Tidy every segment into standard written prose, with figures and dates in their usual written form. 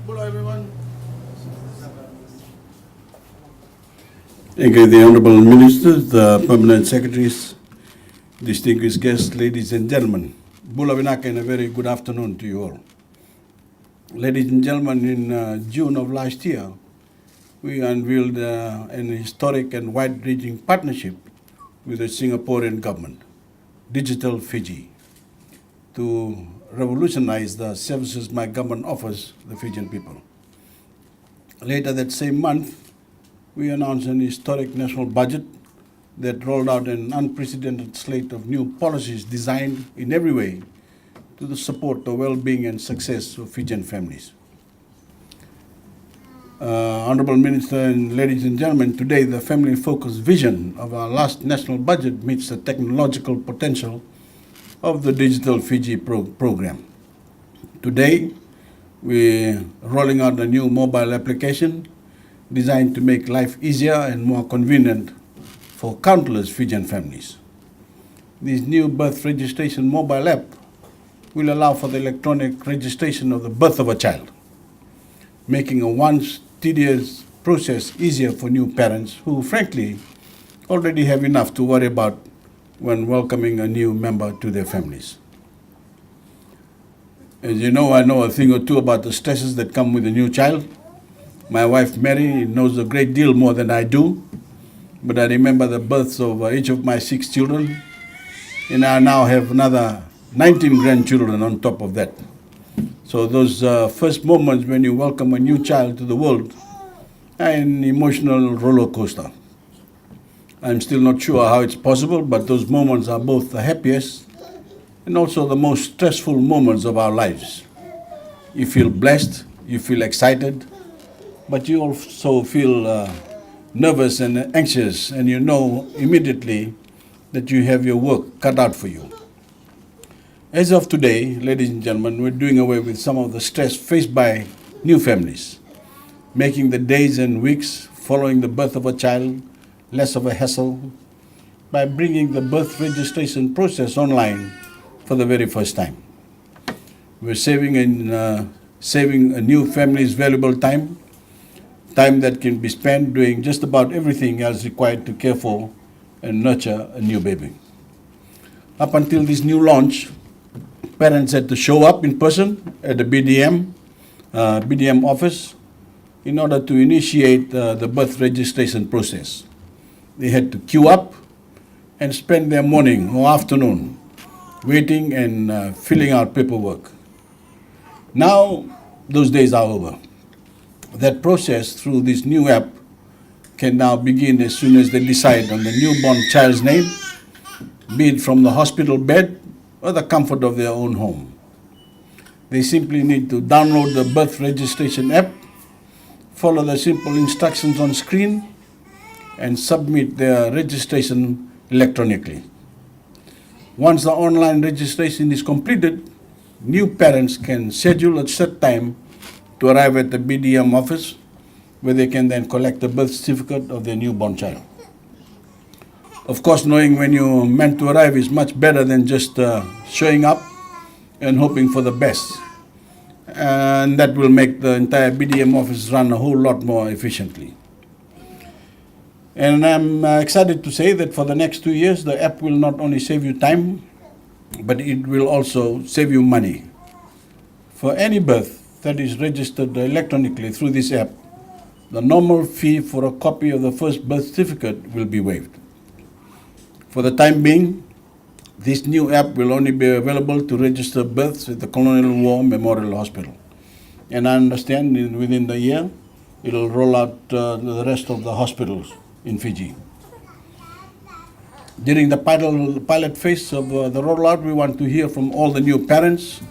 Hello, everyone. Thank you, the Honourable Ministers, the Permanent Secretaries, distinguished guests, ladies and gentlemen. Bula Vinaka, and a very good afternoon to you all. Ladies and gentlemen, in June of last year, we unveiled an historic and wide-reaching partnership with the Singaporean government, digitalFIJI, to revolutionize the services my government offers the Fijian people. Later that same month, we announced an historic national budget that rolled out an unprecedented slate of new policies designed in every way to support the well-being and success of Fijian families. Honourable Minister and ladies and gentlemen, today the family-focused vision of our last national budget meets the technological potential of the digitalFIJI program. Today, we're rolling out a new mobile application designed to make life easier and more convenient for countless Fijian families. This new birth registration mobile app will allow for the electronic registration of the birth of a child, making a once tedious process easier for new parents who, frankly, already have enough to worry about when welcoming a new member to their families. As you know, I know a thing or two about the stresses that come with a new child. My wife, Mary, knows a great deal more than I do, but I remember the births of each of my 6 children, and I now have another 19 grandchildren on top of that. So those first moments when you welcome a new child to the world are an emotional roller coaster. I'm still not sure how it's possible, but those moments are both the happiest and also the most stressful moments of our lives. You feel blessed, you feel excited, but you also feel nervous and anxious, and you know immediately that you have your work cut out for you. As of today, ladies and gentlemen, we're doing away with some of the stress faced by new families, making the days and weeks following the birth of a child less of a hassle by bringing the birth registration process online for the very first time. We're saving a new family's valuable time that can be spent doing just about everything else required to care for and nurture a new baby. Up until this new launch, parents had to show up in person at the BDM office in order to initiate the birth registration process. They had to queue up and spend their morning or afternoon waiting and filling out paperwork. Now, those days are over. That process through this new app can now begin as soon as they decide on the newborn child's name, be it from the hospital bed or the comfort of their own home. They simply need to download the birth registration app, follow the simple instructions on screen, and submit their registration electronically. Once the online registration is completed, new parents can schedule a set time to arrive at the BDM office, where they can then collect the birth certificate of their newborn child. Of course, knowing when you're meant to arrive is much better than just showing up and hoping for the best. And that will make the entire BDM office run a whole lot more efficiently. And I'm excited to say that for the next 2 years, the app will not only save you time, but it will also save you money. For any birth that is registered electronically through this app, the normal fee for a copy of the first birth certificate will be waived. For the time being, this new app will only be available to register births at the Colonial War Memorial Hospital. And I understand within the year, it will roll out the rest of the hospitals in Fiji. During the pilot phase of the rollout, we want to hear from all the new parents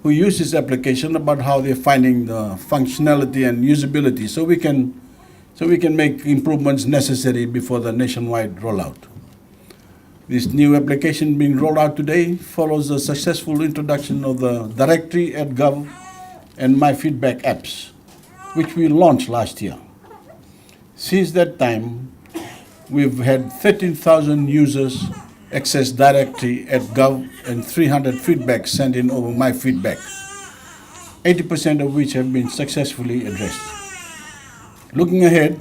who use this application about how they're finding the functionality and usability, so we can make improvements necessary before the nationwide rollout. This new application being rolled out today follows the successful introduction of the Directory at Gov and My Feedback apps, which we launched last year. Since that time, we've had 13,000 users access Directory at Gov and 300 feedback sent in over My Feedback. 80% of which have been successfully addressed. Looking ahead,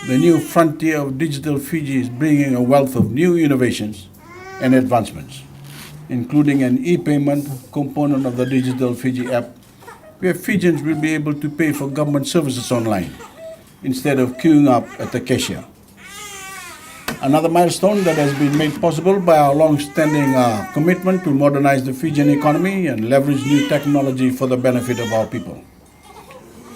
the new frontier of digital Fiji is bringing a wealth of new innovations and advancements, including an e-payment component of the digitalFIJI app, where Fijians will be able to pay for government services online instead of queuing up at the cashier. Another milestone that has been made possible by our long-standing commitment to modernize the Fijian economy and leverage new technology for the benefit of our people.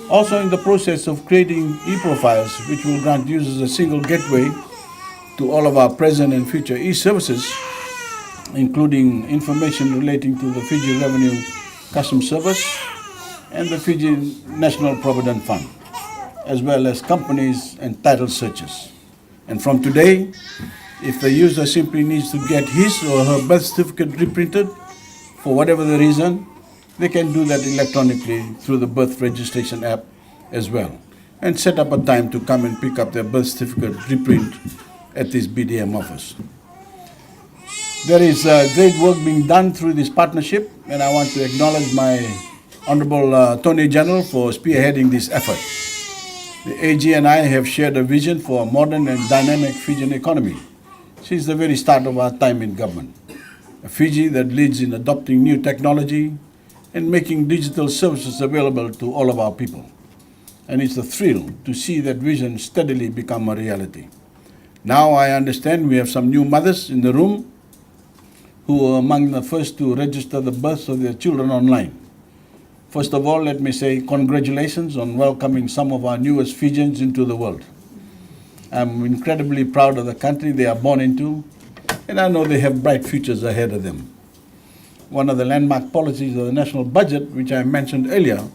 Also in the process of creating e-profiles, which will grant users a single gateway to all of our present and future e-services, including information relating to the Fiji Revenue Customs Service and the Fiji National Provident Fund, as well as companies and title searches. And from today, if the user simply needs to get his or her birth certificate reprinted, for whatever the reason, they can do that electronically through the birth registration app as well, and set up a time to come and pick up their birth certificate reprint at this BDM office. There is great work being done through this partnership, and I want to acknowledge my Honorable Attorney General for spearheading this effort. The AG and I have shared a vision for a modern and dynamic Fijian economy since the very start of our time in government. A Fiji that leads in adopting new technology and making digital services available to all of our people. And it's a thrill to see that vision steadily become a reality. Now I understand we have some new mothers in the room who were among the first to register the births of their children online. First of all, let me say congratulations on welcoming some of our newest Fijians into the world. I'm incredibly proud of the country they are born into, and I know they have bright futures ahead of them. One of the landmark policies of the national budget, which I mentioned earlier,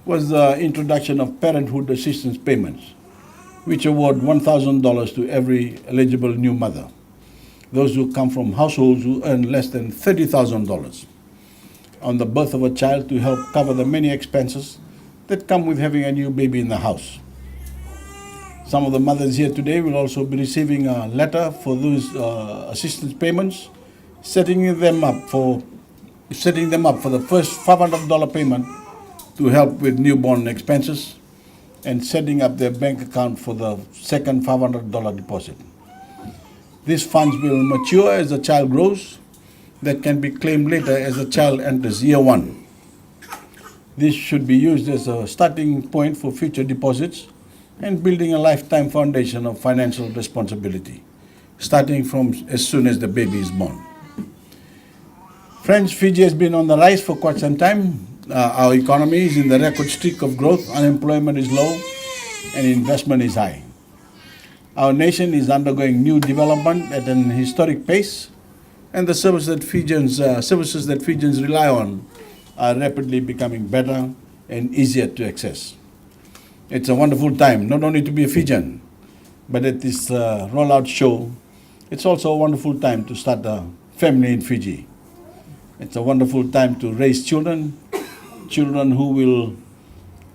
was the introduction of parenthood assistance payments, which award $1,000 to every eligible new mother, those who come from households who earn less than $30,000, on the birth of a child to help cover the many expenses that come with having a new baby in the house. Some of the mothers here today will also be receiving a letter for those assistance payments, setting them up for the first $500 payment to help with newborn expenses, and setting up their bank account for the second $500 deposit. These funds will mature as the child grows, that can be claimed later as the child enters year one. This should be used as a starting point for future deposits and building a lifetime foundation of financial responsibility, starting from as soon as the baby is born. Friends, Fiji has been on the rise for quite some time. Our economy is in the record streak of growth, unemployment is low, and investment is high. Our nation is undergoing new development at an historic pace, and the services that Fijians rely on are rapidly becoming better and easier to access. It's a wonderful time, not only to be a Fijian, but at this rollout show, it's also a wonderful time to start a family in Fiji. It's a wonderful time to raise children who will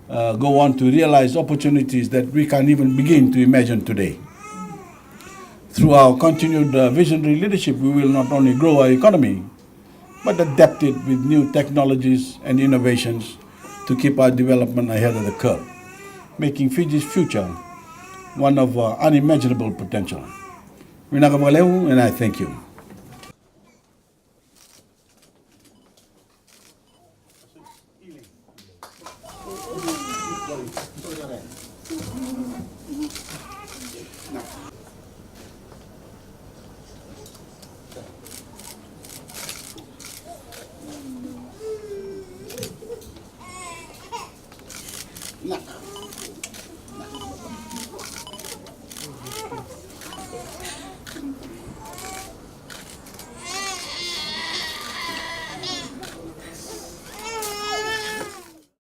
go on to realize opportunities that we can't even begin to imagine today. Through our continued visionary leadership, we will not only grow our economy, but adapt it with new technologies and innovations to keep our development ahead of the curve, making Fiji's future one of unimaginable potential. Vinakavaleu, and I thank you.